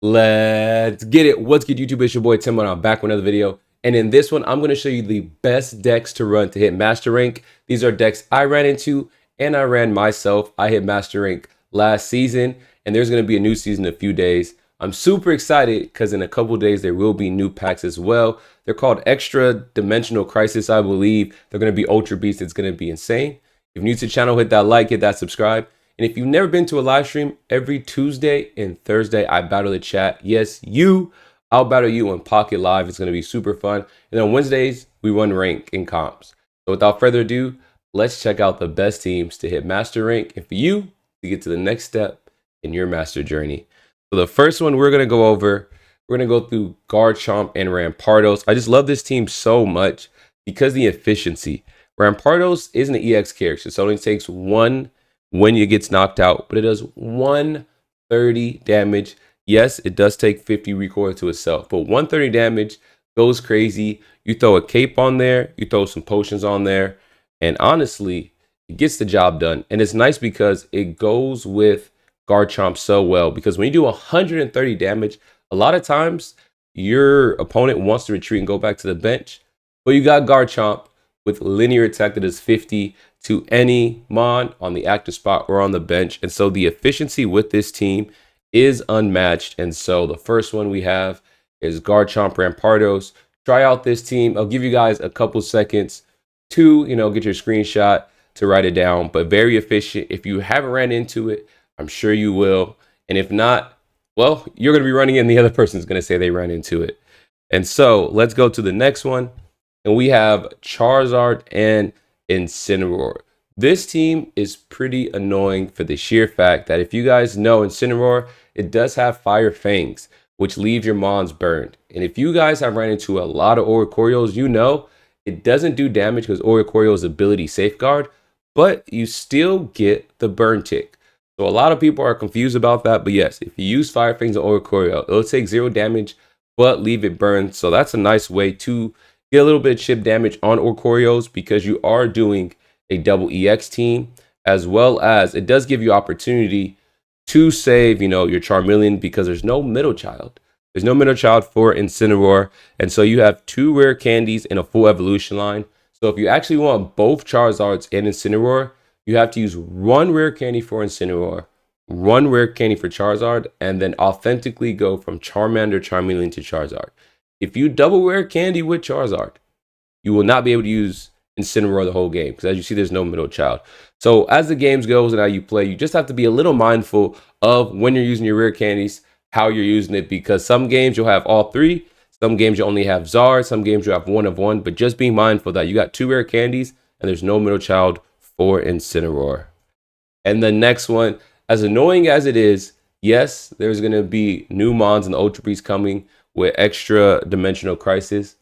Let's get it. What's good, YouTube? It's your boy Timbo, and I'm back with another video. And in this one, I'm going to show you the best decks to run to hit Master Rank. These are decks I ran into and I ran myself. I hit Master Rank last season, and there's going to be a new season in a few days. I'm super excited because in a couple days there will be new packs as well. They're called Extra Dimensional Crisis, I believe. They're going to be Ultra Beast. It's going to be insane. If you're new to the channel, hit that like, hit that subscribe. And if you've never been to a live stream, every Tuesday and Thursday, I battle the chat. Yes, I'll battle you on Pocket Live. It's going to be super fun. And on Wednesdays, we run rank and comps. So without further ado, let's check out the best teams to hit Master Rank and for you to get to the next step in your Master journey. So the first one we're going to go over, we're going to go through Chomp and Rampardos. I just love this team so much because the efficiency. Rampardos isn't an EX character, so it only takes one when it gets knocked out, but it does 130 damage. Yes, it does take 50 recoil to itself, but 130 damage goes crazy. You throw a cape on there, you throw some potions on there, and honestly, it gets the job done. And it's nice because it goes with Garchomp so well, because when you do 130 damage, a lot of times your opponent wants to retreat and go back to the bench, but you got Garchomp with linear attack that does 50 to any mon on the active spot or on the bench. And so the efficiency with this team is unmatched. And so the first one we have is Garchomp Rampardos. Try out this team. I'll give you guys a couple seconds to, get your screenshot to write it down, but very efficient. If you haven't ran into it, I'm sure you will. And if not, well, you're going to be running it and the other person's going to say they ran into it. And so let's go to the next one. And we have Charizard and Incinor. This team is pretty annoying for the sheer fact that if you guys know Incineroar, it does have Fire Fangs, which leave your mons burned. And if you guys have ran into a lot of Oricorios, you know it doesn't do damage because Oricorio's ability Safeguard, but you still get the burn tick. So a lot of people are confused about that, but yes, if you use Fire Fangs on Oricorio, it'll take 0 damage, but leave it burned. So that's a nice way to get a little bit of chip damage on Oricorios because you are doing a double EX team, as well as it does give you opportunity to save, your Charmeleon because there's no middle child. There's no middle child for Incineroar, and so you have 2 rare candies in a full evolution line. So if you actually want both Charizards and Incineroar, you have to use 1 rare candy for Incineroar, 1 rare candy for Charizard, and then authentically go from Charmander, Charmeleon to Charizard. If you double rare candy with Charizard, you will not be able to use Incineroar the whole game because as you see, there's no middle child. So as the games goes and how you play, you just have to be a little mindful of when you're using your rare candies, how you're using it, because some games you'll have all 3, some games you only have Zard, some games you have 1 of 1, but just be mindful that you got 2 rare candies and there's no middle child for Incineroar. And the next one, as annoying as it is, yes, there's going to be new mons and Ultra Beasts coming with Extra Dimensional Crisis,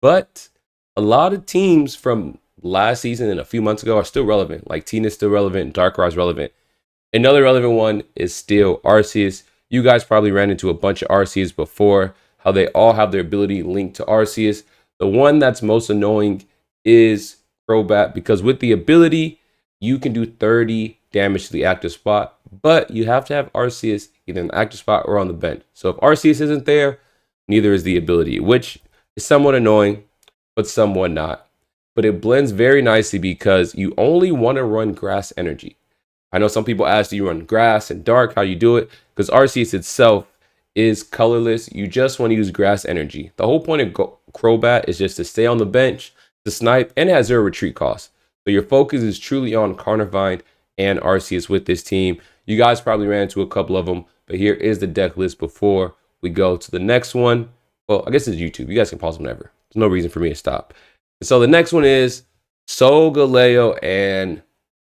but a lot of teams from last season and a few months ago are still relevant. Like Tina's still relevant, Darkrai's relevant. Another relevant one is still Arceus. You guys probably ran into a bunch of Arceus before, how they all have their ability linked to Arceus. The one that's most annoying is Crobat, because with the ability, you can do 30 damage to the active spot, but you have to have Arceus either in the active spot or on the bench. So if Arceus isn't there, neither is the ability, which is somewhat annoying, but somewhat not. But it blends very nicely because you only want to run grass energy. I know some people ask, do you run grass and dark? How you do it? Because Arceus itself is colorless. You just want to use grass energy. The whole point of Crobat is just to stay on the bench, to snipe, and it has 0 retreat cost. So your focus is truly on Carnivine and Arceus with this team. You guys probably ran into a couple of them, but here is the deck list before we go to the next one. Well, I guess it's YouTube. You guys can pause whenever. There's no reason for me to stop. And so the next one is Solgaleo and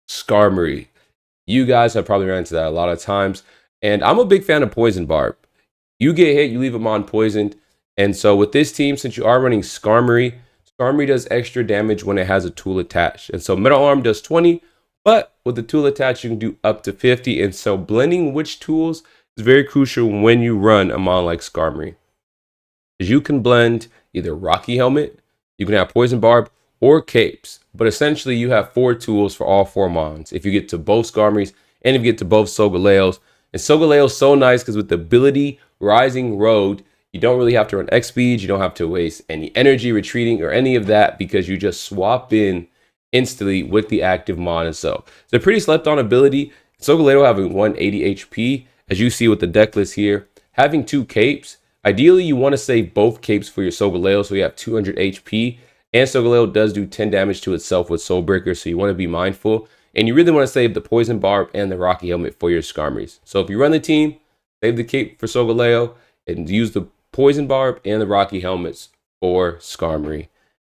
Skarmory. You guys have probably ran into that a lot of times. And I'm a big fan of Poison Barb. You get hit, you leave them on poisoned. And so with this team, since you are running Skarmory, Skarmory does extra damage when it has a tool attached. And so Metal Arm does 20, but with the tool attached, you can do up to 50. And so blending which tools is very crucial when you run a mon like Skarmory. You can blend either Rocky Helmet, you can have Poison Barb, or Capes. But essentially, you have 4 tools for all 4 mons. If you get to both Skarmorys and if you get to both Solgaleos. And Solgaleo's so nice because with the ability Rising Road, you don't really have to run X speed. You don't have to waste any energy retreating or any of that because you just swap in instantly with the active mon. And so it's a pretty slept on ability. Solgaleo having 180 HP, as you see with the deck list here. Having 2 capes, ideally you want to save both capes for your Solgaleo so you have 200 HP. And Solgaleo does do 10 damage to itself with Soul Breaker, so you want to be mindful. And you really want to save the Poison Barb and the Rocky Helmet for your Skarmorys. So if you run the team, save the cape for Solgaleo and use the Poison Barb and the Rocky Helmets for Skarmory.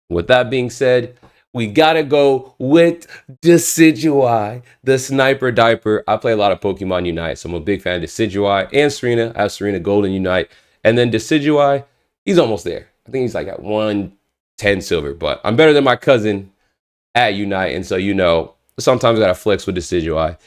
With that being said, we gotta go with Decidui, the Sniper Diaper. I play a lot of Pokemon Unite, so I'm a big fan of Decidui and Serena. I have Serena Golden Unite. And then Decidui, he's almost there. I think he's like at 110 silver, but I'm better than my cousin at Unite. And so, you know, sometimes I gotta flex with Decidui.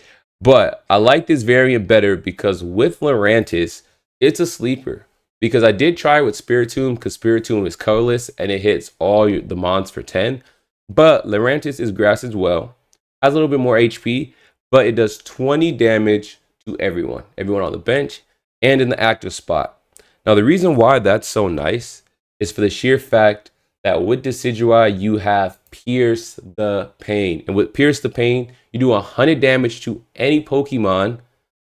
But I like this variant better because with Lurantis, it's a sleeper. Because I did try with Spiritomb, because Spiritomb is colorless and it hits all the mons for 10. But Lurantis is grass as well. Has a little bit more HP, but it does 20 damage to everyone. Everyone on the bench and in the active spot. Now, the reason why that's so nice is for the sheer fact that with Decidui, you have Pierce the Pain. And with Pierce the Pain, you do 100 damage to any Pokemon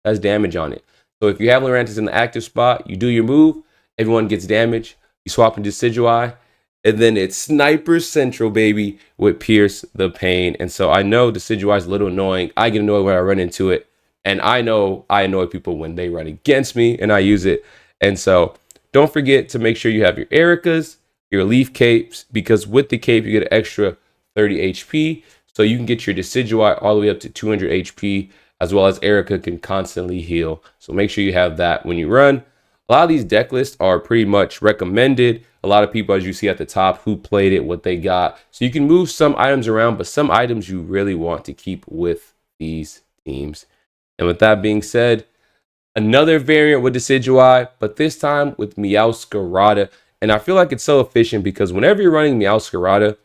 that has damage on it. So if you have Lurantis in the active spot, you do your move, everyone gets damage, you swap into Decidui, and then it's Sniper Central, baby, with Pierce the Pain. And so I know Decidui is a little annoying. I get annoyed when I run into it. And I know I annoy people when they run against me and I use it. And so don't forget to make sure you have your Ericas, your Leaf Capes, because with the cape, you get an extra 30 HP. So you can get your Decidui all the way up to 200 HP, as well as Erica can constantly heal. So make sure you have that when you run. A lot of these deck lists are pretty much recommended. A lot of people, as you see at the top, who played it, what they got. So you can move some items around, but some items you really want to keep with these teams. And with that being said, another variant with Decidui, but this time with Meowscarada. And I feel like it's so efficient because whenever you're running Meowscarada,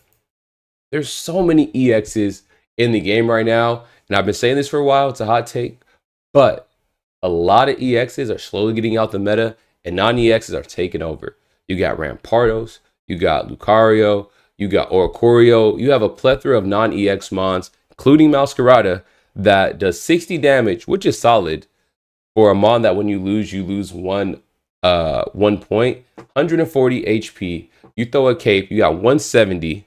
there's so many EXs in the game right now. And I've been saying this for a while. It's a hot take. But a lot of EXs are slowly getting out the meta, and non-EXs are taking over. You got Rampardos, you got Lucario, you got Oricorio. You have a plethora of non-EX mons, including Meowscarada, that does 60 damage, which is solid for a mon that when you lose one point, 140 HP. You throw a cape, you got 170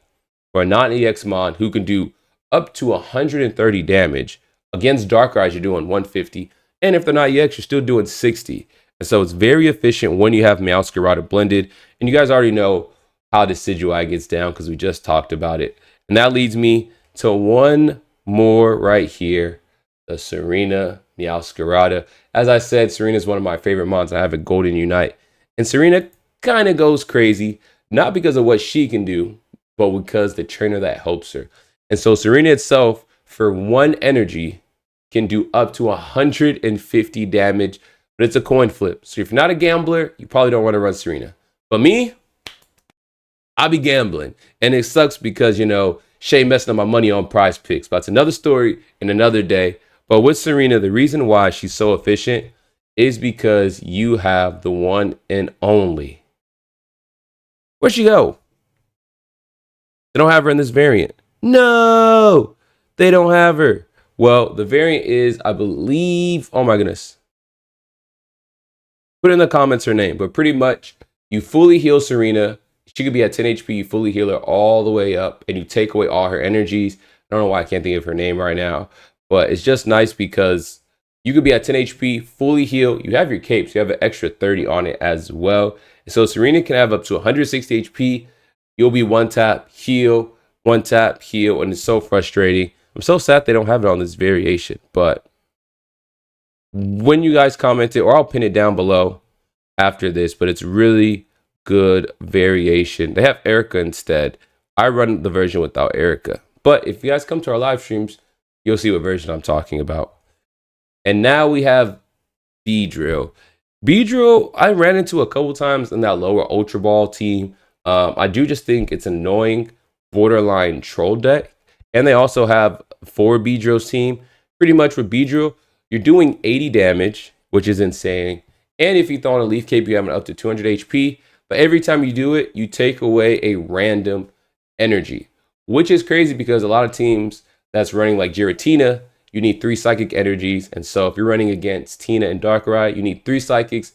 for a non-EX mon who can do up to 130 damage. Against Darkrai's, you're doing 150. And if they're not EX, you're still doing 60. And so it's very efficient when you have Meowscarada blended. And you guys already know how Decidui gets down because we just talked about it. And that leads me to one more right here, the Serena Meowscarada. As I said, Serena is one of my favorite mons. I have a Golden Unite. And Serena kind of goes crazy, not because of what she can do, but because the trainer that helps her. And so Serena itself, for 1 energy, can do up to 150 damage, but it's a coin flip. So if you're not a gambler, you probably don't want to run Serena. But me, I be gambling. And it sucks because, you know, Shay messing up my money on prize picks. But it's another story in another day. But with Serena, the reason why she's so efficient is because you have the one and only. Where'd she go? They don't have her in this variant. No, they don't have her. Well, the variant is, I believe, oh my goodness. Put in the comments her name, but pretty much you fully heal Serena. She could be at 10 HP, you fully heal her all the way up, and you take away all her energies. I don't know why I can't think of her name right now, but it's just nice because you could be at 10 HP, fully heal. You have your capes, you have an extra 30 on it as well. And so Serena can have up to 160 HP. You'll be one tap, heal, and it's so frustrating. I'm so sad they don't have it on this variation, but when you guys comment it, or I'll pin it down below after this, but it's really good variation. They have Erica instead. I run the version without Erica, but if you guys come to our live streams, you'll see what version I'm talking about. And now we have Bedrill. Bedrill, I ran into a couple times in that lower Ultra Ball team. I do just think it's annoying borderline troll deck. And they also have 4 Bedrill's team. Pretty much with Bedrill, you're doing 80 damage, which is insane. And if you throw on a Leaf Cape, you have an up to 200 HP. But every time you do it, you take away a random energy, which is crazy because a lot of teams that's running like Giratina, you need 3 Psychic energies. And so if you're running against Tina and Darkrai, you need 3 Psychics,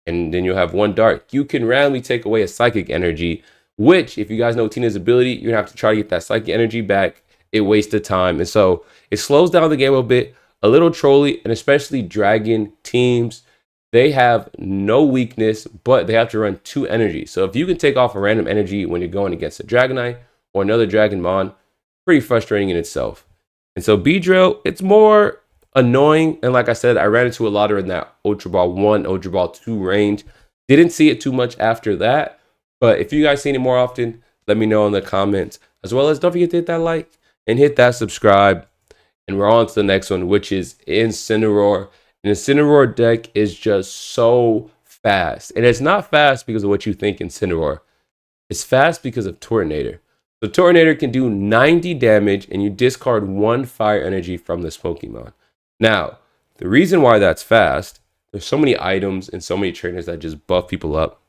and then you'll have 1 Dark. You can randomly take away a Psychic energy, which, if you guys know Tina's ability, you're going to have to try to get that Psychic energy back. It wastes time. And so it slows down the game a bit, a little trolly, and especially Dragon teams. They have no weakness, but they have to run 2 energies. So if you can take off a random energy when you're going against a Dragonite or another Dragonmon, pretty frustrating in itself. And so Bedrill, it's more annoying. And like I said, I ran into a lot in that Ultra Ball 1, Ultra Ball 2 range. Didn't see it too much after that. But if you guys seen it more often, let me know in the comments. As well as don't forget to hit that like and hit that subscribe. And we're on to the next one, which is Incineroar. And the Incineroar deck is just so fast. And it's not fast because of what you think Incineroar. It's fast because of Tornado. The Tornado can do 90 damage and you discard 1 fire energy from this Pokemon. Now, the reason why that's fast, there's so many items and so many trainers that just buff people up.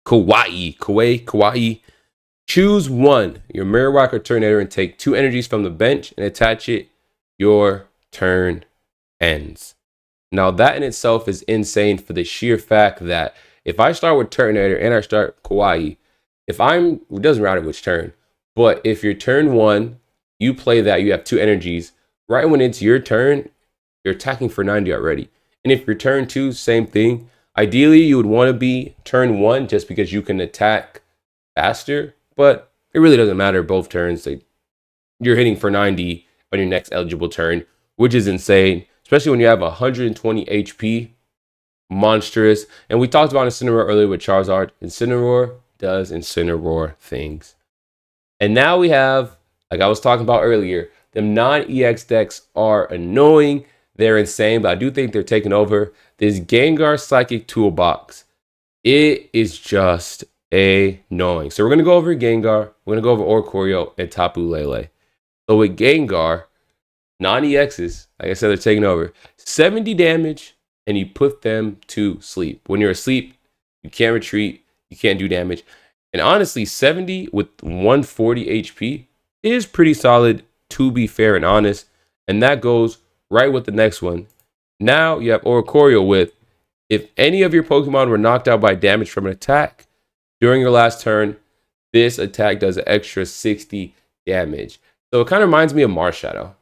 Kawaii. Choose one, your Marowak or Tornado, and take 2 energies from the bench and attach it. Your turn ends. Now that in itself is insane for the sheer fact that if I start with Tornado and I start Kawaii, it doesn't matter which turn, but if your turn 1, you play that, you have 2 energies, right when it's your turn, you're attacking for 90 already. And if your turn 2, same thing. Ideally, you would want to be turn 1 just because you can attack faster, but it really doesn't matter both turns. You're hitting for 90 on your next eligible turn, which is insane. Especially when you have 120 HP, monstrous. And we talked about Incineroar earlier with Charizard. Incineroar does Incineroar things. And now we have, like I was talking about earlier, the non-EX decks are annoying. They're insane, but I do think they're taking over. This Gengar Psychic Toolbox, it is just annoying. So we're going to go over Gengar, we're going to go over Oricorio, and Tapu Lele. So with Gengar, non-EXs, like I said, they're taking over. 70 damage, and you put them to sleep. When you're asleep, you can't retreat, you can't do damage. And honestly, 70 with 140 HP is pretty solid, to be fair and honest. And that goes right with the next one. Now you have Oricorio with, if any of your Pokemon were knocked out by damage from an attack during your last turn, this attack does an extra 60 damage. So it kind of reminds me of Marshadow.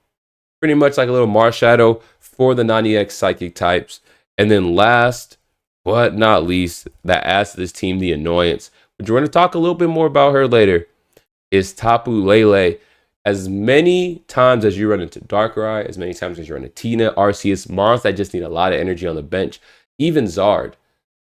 Pretty much like a little Marshadow for the non-EX Psychic types. And then last but not least, that adds to this team the annoyance, which we're going to talk a little bit more about her later, is Tapu Lele. As many times as you run into Darkrai, as many times as you run into Tina, Arceus, Mons that just need a lot of energy on the bench, even Zard.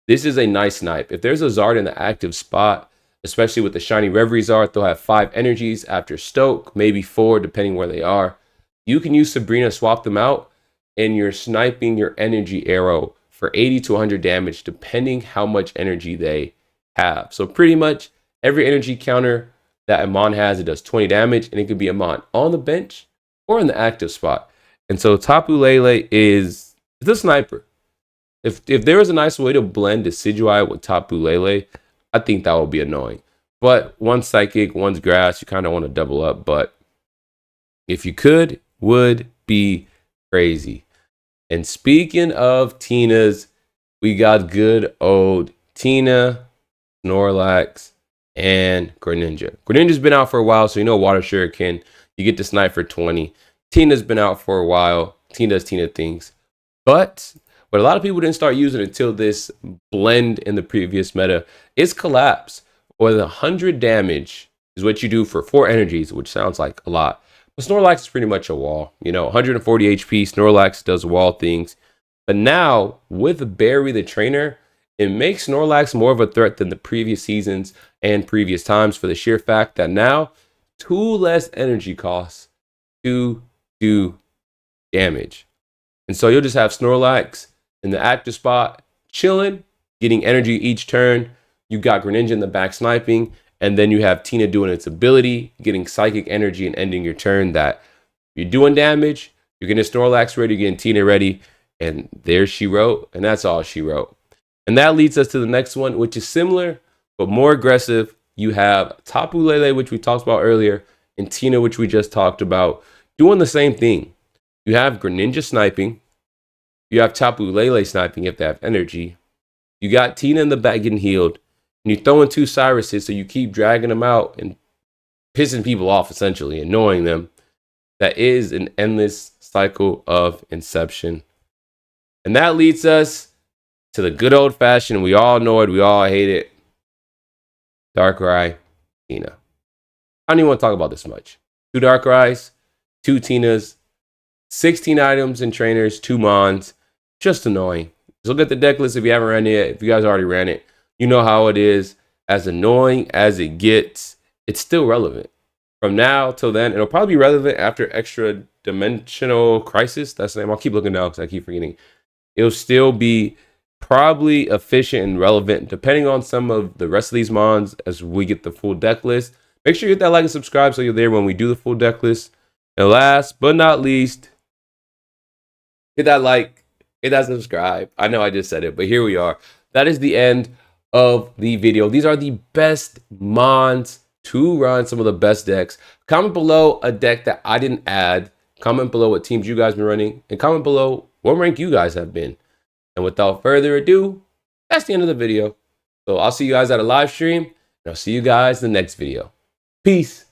This is a nice snipe. If there's a Zard in the active spot, especially with the Shiny Reverie Zard, they'll have 5 energies after Stoke, maybe 4 depending where they are. You can use Sabrina, swap them out, and you're sniping your energy arrow for 80 to 100 damage, depending how much energy they have. So pretty much every energy counter that Amon has, it does 20 damage, and it could be Amon on the bench or in the active spot. And so Tapu Lele is the sniper. If there was a nice way to blend Decidui with Tapu Lele, I think that would be annoying. But one's Psychic, one's Grass, you kind of want to double up, but if you could, would be crazy. And speaking of Tinas, we got good old Tina, Snorlax, and Greninja. Greninja's been out for a while, so you know Water Shuriken, you get to snipe for 20. Tina's been out for a while. Tina does Tina things. But what a lot of people didn't start using until this blend in the previous meta is Collapse, or the 100 damage is what you do for 4 energies, which sounds like a lot. But Snorlax is pretty much a wall. 140 HP, Snorlax does wall things. But now, with Barry the Trainer, it makes Snorlax more of a threat than the previous seasons and previous times for the sheer fact that now 2 less energy costs to do damage. And so you'll just have Snorlax in the active spot, chilling, getting energy each turn. You got Greninja in the back sniping, and then you have Tina doing its ability, getting psychic energy and ending your turn. That you're doing damage, you're getting Snorlax ready, you're getting Tina ready, and there she wrote, and that's all she wrote. And that leads us to the next one, which is similar, but more aggressive. You have Tapu Lele, which we talked about earlier, and Tina, which we just talked about, doing the same thing. You have Greninja sniping. You have Tapu Lele sniping if they have energy. You got Tina in the back getting healed. And you throw in 2 Cyruses, so you keep dragging them out and pissing people off, essentially, annoying them. That is an endless cycle of Inception. And that leads us to the good old fashioned, we all know it, we all hate it, Darkrai, Tina. I don't even want to talk about this much. 2 Darkrai's, 2 Tinas, 16 items and trainers, 2 Mons. Just annoying. Just look at the deck list if you haven't ran it yet. If you guys already ran it, you know how it is. As annoying as it gets, it's still relevant. From now till then, it'll probably be relevant after Extra Dimensional Crisis. That's the name. I'll keep looking down because I keep forgetting. It'll still be probably efficient and relevant depending on some of the rest of these mons as we get the full deck list. Make sure you hit that like and subscribe so you're there when we do the full deck list. And last but not least, hit that like, hit that subscribe. I know I just said it, but here we are. That is the end of the video. These are the best mons to run some of the best decks. Comment below a deck that I didn't add. Comment below what teams you guys been running. And comment below what rank you guys have been. And without further ado, that's the end of the video. So I'll see you guys at a live stream. And I'll see you guys in the next video. Peace.